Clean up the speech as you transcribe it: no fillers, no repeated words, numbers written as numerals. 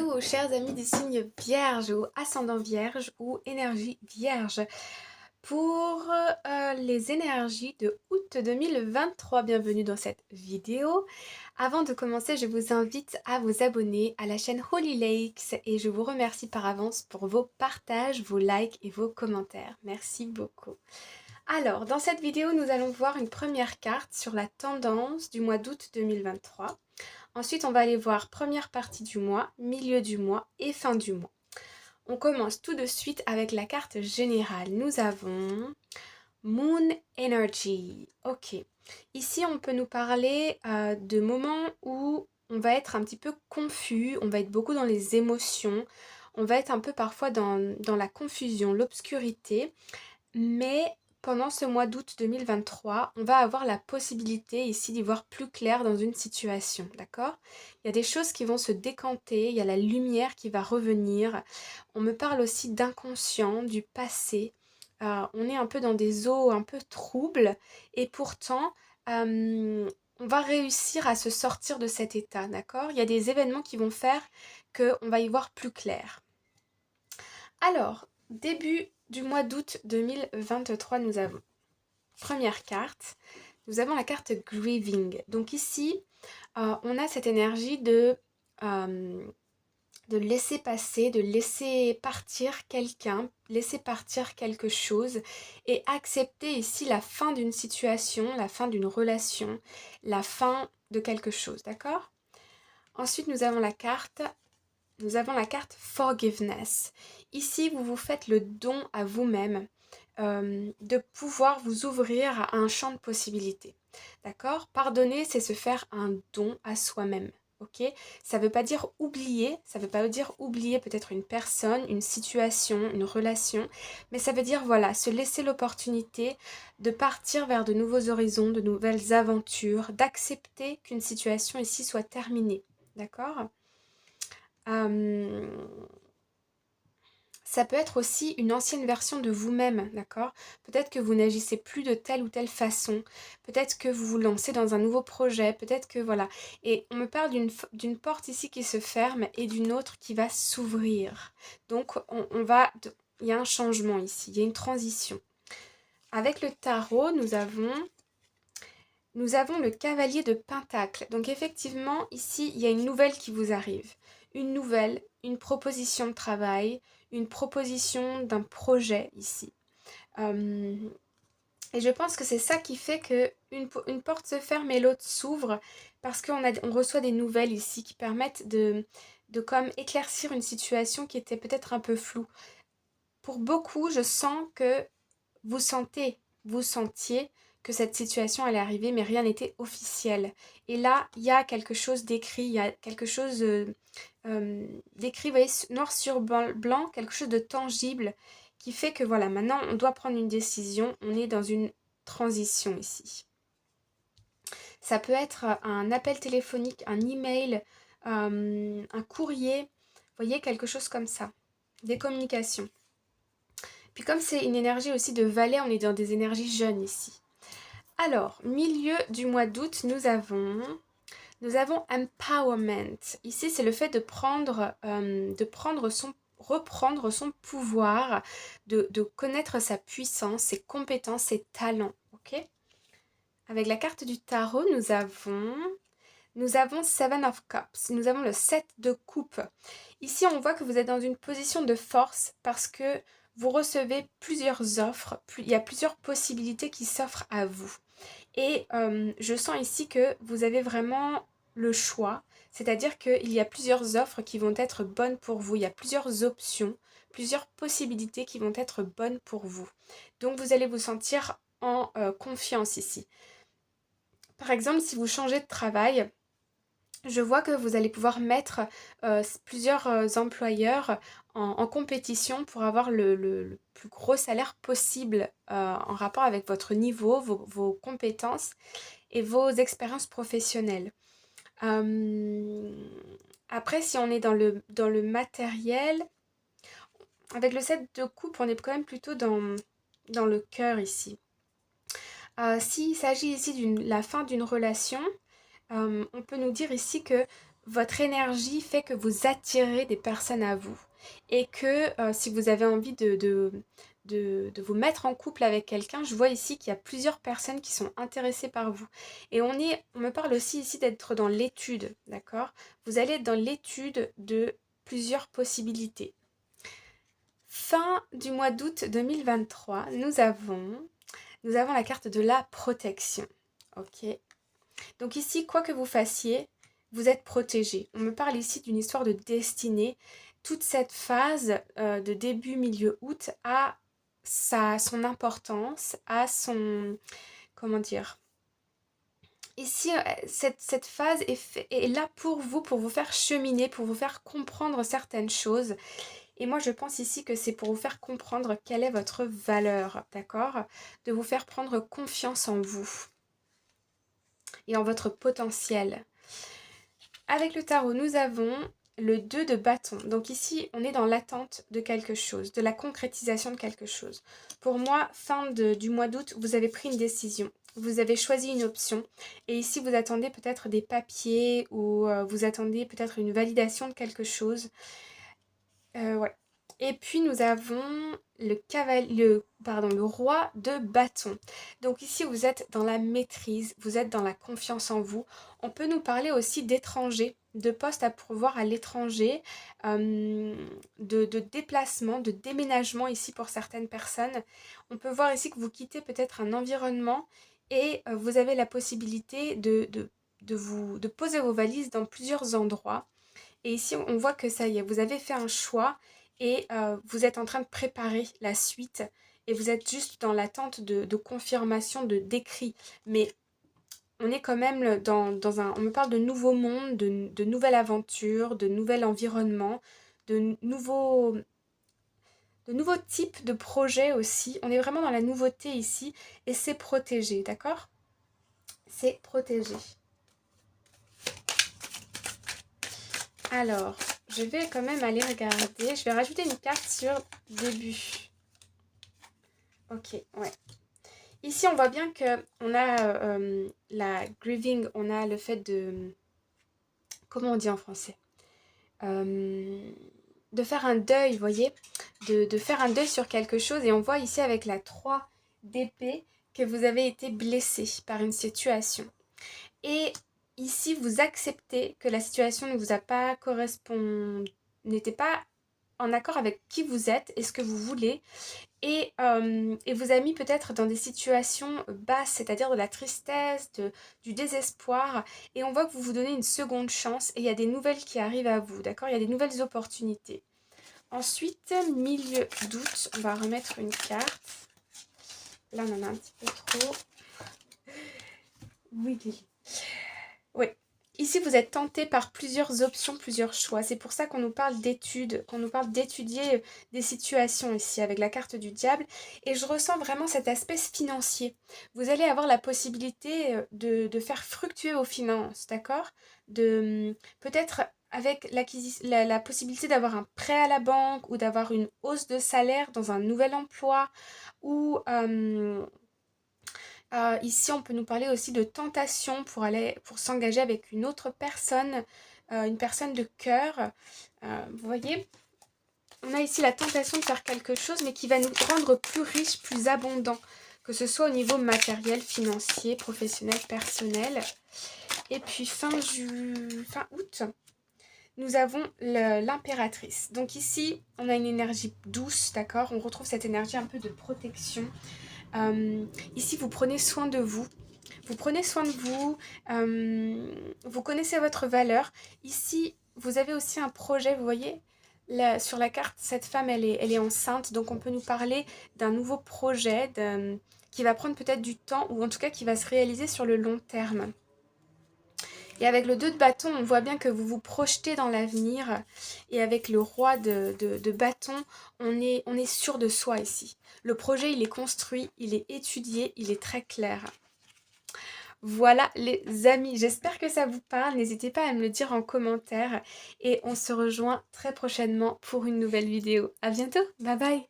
Hello, chers amis du signe vierge ou ascendant vierge ou énergie vierge. Pour les énergies de août 2023, bienvenue dans cette vidéo. Avant de commencer, je vous invite à vous abonner à la chaîne Holy Lakes et je vous remercie par avance pour vos partages, vos likes et vos commentaires. Merci beaucoup. Alors, dans cette vidéo, nous allons voir une première carte sur la tendance du mois d'août 2023. Ensuite, on va aller voir première partie du mois, milieu du mois et fin du mois. On commence tout de suite avec la carte générale. Nous avons Moon Energy. Ok. Ici, on peut nous parler de moments où on va être un petit peu confus, on va être beaucoup dans les émotions, on va être un peu parfois dans la confusion, l'obscurité. Mais pendant ce mois d'août 2023, on va avoir la possibilité ici d'y voir plus clair dans une situation, d'accord? Il y a des choses qui vont se décanter, il y a la lumière qui va revenir. On me parle aussi d'inconscient, du passé. On est un peu dans des eaux un peu troubles et pourtant, on va réussir à se sortir de cet état, d'accord? Il y a des événements qui vont faire qu'on va y voir plus clair. Alors, début du mois d'août 2023, nous avons première carte, nous avons la carte Grieving. Donc ici, on a cette énergie de laisser passer, de laisser partir quelqu'un, laisser partir quelque chose et accepter ici la fin d'une situation, la fin d'une relation, la fin de quelque chose, d'accord? Ensuite, nous avons la carte Forgiveness. Ici, vous vous faites le don à vous-même de pouvoir vous ouvrir à un champ de possibilités. D'accord? Pardonner, c'est se faire un don à soi-même. Ok? Ça ne veut pas dire oublier, ça ne veut pas dire oublier peut-être une personne, une situation, une relation, mais ça veut dire voilà, se laisser l'opportunité de partir vers de nouveaux horizons, de nouvelles aventures, d'accepter qu'une situation ici soit terminée. D'accord? Ça peut être aussi une ancienne version de vous-même, d'accord? Peut-être que vous n'agissez plus de telle ou telle façon, peut-être que vous vous lancez dans un nouveau projet, peut-être que voilà. Et on me parle d'une porte ici qui se ferme et d'une autre qui va s'ouvrir. Donc il y a un changement ici, il y a une transition. Avec le tarot, nous avons le cavalier de Pentacle. Donc effectivement, ici, il y a une nouvelle qui vous arrive. Une nouvelle, une proposition de travail, une proposition d'un projet ici. Et je pense que c'est ça qui fait qu'une porte se ferme et l'autre s'ouvre parce on reçoit des nouvelles ici qui permettent de comme éclaircir une situation qui était peut-être un peu floue. Pour beaucoup, je sens que vous sentiez que cette situation allait arriver, mais rien n'était officiel. Et là, il y a quelque chose d'écrit, il y a quelque chose d'écrit, vous voyez, noir sur blanc, quelque chose de tangible, qui fait que voilà, maintenant, on doit prendre une décision, on est dans une transition ici. Ça peut être un appel téléphonique, un email, un courrier, vous voyez, quelque chose comme ça, des communications. Puis comme c'est une énergie aussi de valet, on est dans des énergies jeunes ici. Alors, milieu du mois d'août, nous avons empowerment. Ici, c'est le fait de reprendre son pouvoir, de connaître sa puissance, ses compétences, ses talents. Ok? Avec la carte du tarot, nous avons Seven of Cups. Nous avons le 7 de coupe. Ici, on voit que vous êtes dans une position de force parce que vous recevez plusieurs offres. Il y a plusieurs possibilités qui s'offrent à vous. Et je sens ici que vous avez vraiment le choix. C'est-à-dire qu'il y a plusieurs offres qui vont être bonnes pour vous. Il y a plusieurs options, plusieurs possibilités qui vont être bonnes pour vous. Donc, vous allez vous sentir en confiance ici. Par exemple, si vous changez de travail, je vois que vous allez pouvoir mettre plusieurs employeurs en compétition pour avoir le plus gros salaire possible en rapport avec votre niveau, vos compétences et vos expériences professionnelles. Après, si on est dans le matériel, avec le 7 de coupe, on est quand même plutôt dans le cœur ici. S'il s'agit ici de la fin d'une relation, on peut nous dire ici que votre énergie fait que vous attirez des personnes à vous. Et que si vous avez envie de vous mettre en couple avec quelqu'un, je vois ici qu'il y a plusieurs personnes qui sont intéressées par vous. Et on me parle aussi ici d'être dans l'étude, d'accord? Vous allez être dans l'étude de plusieurs possibilités. Fin du mois d'août 2023, nous avons la carte de la protection. Ok. Donc ici, quoi que vous fassiez, vous êtes protégé. On me parle ici d'une histoire de destinée. Toute cette phase de début, milieu août a son importance, a son... Comment dire? Ici, cette phase est là pour vous faire cheminer, pour vous faire comprendre certaines choses. Et moi, je pense ici que c'est pour vous faire comprendre quelle est votre valeur, d'accord? De vous faire prendre confiance en vous et en votre potentiel. Avec le tarot, nous avons le 2 de bâton. Donc ici, on est dans l'attente de quelque chose, de la concrétisation de quelque chose. Pour moi, fin du mois d'août, vous avez pris une décision. Vous avez choisi une option. Et ici, vous attendez peut-être des papiers ou vous attendez peut-être une validation de quelque chose. Ouais. Et puis nous avons le roi de bâton. Donc ici vous êtes dans la maîtrise, vous êtes dans la confiance en vous. On peut nous parler aussi d'étrangers, de postes à pourvoir à l'étranger, de déplacement, de déménagement ici pour certaines personnes. On peut voir ici que vous quittez peut-être un environnement et vous avez la possibilité de poser vos valises dans plusieurs endroits. Et ici, on voit que ça y est, vous avez fait un choix et vous êtes en train de préparer la suite. Et vous êtes juste dans l'attente de confirmation, d'écrit. Mais on est quand même dans un... On me parle de nouveaux mondes, de nouvelles aventures, de nouvel environnement, de nouveaux types de projets aussi. On est vraiment dans la nouveauté ici. Et c'est protégé, d'accord? C'est protégé. Alors, je vais quand même aller regarder. Je vais rajouter une carte sur début. Ok, ouais. Ici, on voit bien qu'on a la grieving, on a le fait de... Comment on dit en français? De faire un deuil, vous voyez? De faire un deuil sur quelque chose. Et on voit ici avec la 3 d'épée que vous avez été blessé par une situation. Et ici, vous acceptez que la situation ne vous a pas correspondu, n'était pas en accord avec qui vous êtes et ce que vous voulez. Et vous a mis peut-être dans des situations basses, c'est-à-dire de la tristesse, du désespoir. Et on voit que vous vous donnez une seconde chance et il y a des nouvelles qui arrivent à vous, d'accord? Il y a des nouvelles opportunités. Ensuite, milieu d'août, on va remettre une carte. Là, on en a un petit peu trop. Oui, Lily. Oui. Ici, vous êtes tenté par plusieurs options, plusieurs choix. C'est pour ça qu'on nous parle d'études, qu'on nous parle d'étudier des situations ici avec la carte du diable. Et je ressens vraiment cet aspect financier. Vous allez avoir la possibilité de faire fructuer vos finances, d'accord? Peut-être avec la possibilité d'avoir un prêt à la banque ou d'avoir une hausse de salaire dans un nouvel emploi ou... ici, on peut nous parler aussi de tentation pour s'engager avec une autre personne, une personne de cœur. Vous voyez, on a ici la tentation de faire quelque chose, mais qui va nous rendre plus riches, plus abondants, que ce soit au niveau matériel, financier, professionnel, personnel. Et puis fin août, nous avons l'impératrice. Donc ici, on a une énergie douce, d'accord? On retrouve cette énergie un peu de protection. Ici, vous prenez soin de vous. Vous prenez soin de vous. Vous connaissez votre valeur. Ici, vous avez aussi un projet, vous voyez sur la carte, cette femme, elle est enceinte. Donc, on peut nous parler d'un nouveau projet qui va prendre peut-être du temps ou en tout cas qui va se réaliser sur le long terme. Et avec le 2 de bâton, on voit bien que vous vous projetez dans l'avenir. Et avec le roi de bâton, on est sûr de soi ici. Le projet, il est construit, il est étudié, il est très clair. Voilà les amis, j'espère que ça vous parle. N'hésitez pas à me le dire en commentaire. Et on se rejoint très prochainement pour une nouvelle vidéo. À bientôt, bye bye.